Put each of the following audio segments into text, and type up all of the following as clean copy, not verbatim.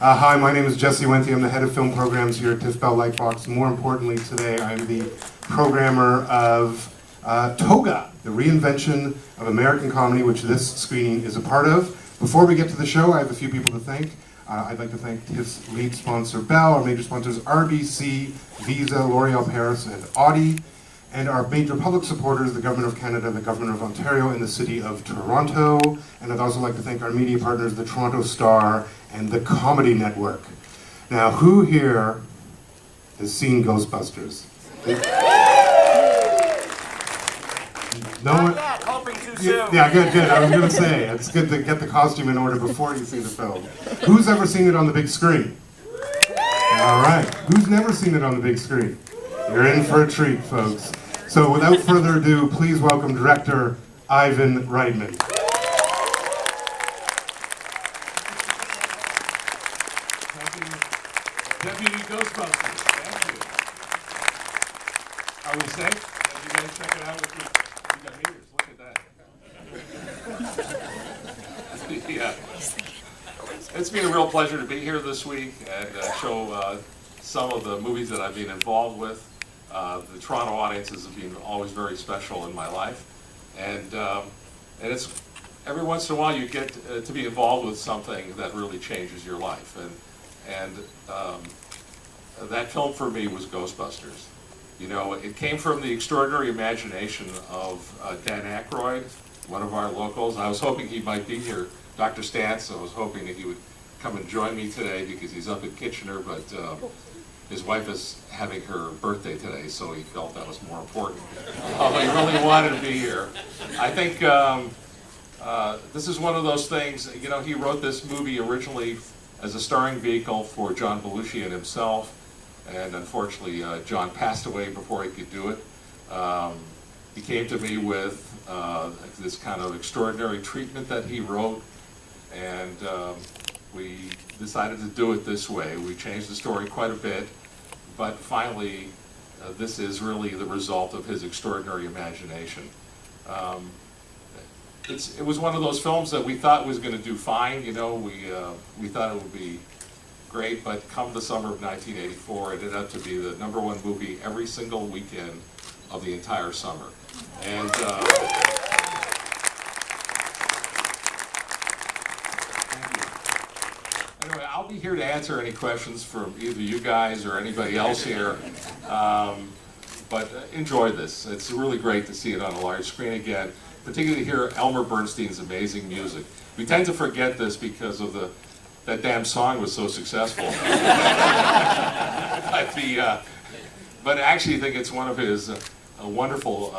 Hi, my name is Jesse Wenthy. I'm the head of film programs here at TIFF Bell Lightbox. More importantly, today I'm the programmer of Toga, the reinvention of American comedy, which this screening is a part of. Before we get to the show, I have a few people to thank. I'd like to thank TIFF's lead sponsor, Bell, our major sponsors, RBC, Visa, L'Oreal Paris, and Audi, and our major public supporters, the Government of Canada, the Government of Ontario, and the City of Toronto. And I'd also like to thank our media partners, the Toronto Star and the Comedy Network. Now, who here has seen Ghostbusters? No one? Hoping too soon. Yeah, good. I was going to say, it's good to get the costume in order before you see the film. Who's ever seen it on the big screen? All right. Who's never seen it on the big screen? You're in for a treat, folks. So without further ado, please welcome director Ivan Reitman. Deputy Ghostbusters, thank you. Are we safe? Did you guys check it out with you got meters, look at that. Yeah. It's been a real pleasure to be here this week and show some of the movies that I've been involved with. The Toronto audiences have been always very special in my life. And it's every once in a while you get to be involved with something that really changes your life. And that film for me was Ghostbusters. You know, it came from the extraordinary imagination of Dan Aykroyd, one of our locals. I was hoping he might be here, Dr. Stantz. I was hoping that he would come and join me today because he's up in Kitchener, but his wife is having her birthday today, so he felt that was more important. Although he really wanted to be here. I think this is one of those things, you know, he wrote this movie originally as a starring vehicle for John Belushi and himself, and unfortunately John passed away before he could do it. He came to me with this kind of extraordinary treatment that he wrote, and we decided to do it this way. We changed the story quite a bit, but finally this is really the result of his extraordinary imagination. It was one of those films that we thought was going to do fine, you know, we thought it would be great, but come the summer of 1984, it ended up to be the #1 movie every single weekend of the entire summer. And anyway, I'll be here to answer any questions from either you guys or anybody else here. But enjoy this. It's really great to see it on a large screen again, particularly hear Elmer Bernstein's amazing music. We tend to forget this because of that damn song was so successful. But I actually think it's one of his wonderful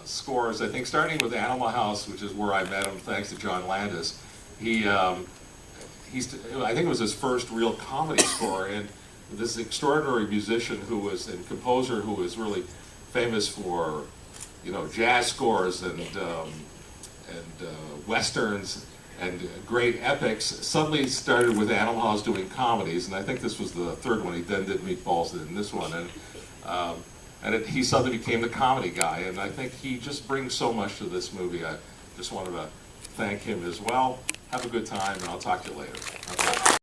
scores. I think starting with Animal House, which is where I met him, thanks to John Landis. I think it was his first real comedy score, and this extraordinary musician and composer who was really famous for, you know, jazz scores and westerns and great epics, suddenly started with Animal House doing comedies, and I think this was the third one. He then did Meatballs in this one, and he suddenly became the comedy guy, and I think he just brings so much to this movie. I just wanted to thank him as well. Have a good time, and I'll talk to you later. Okay.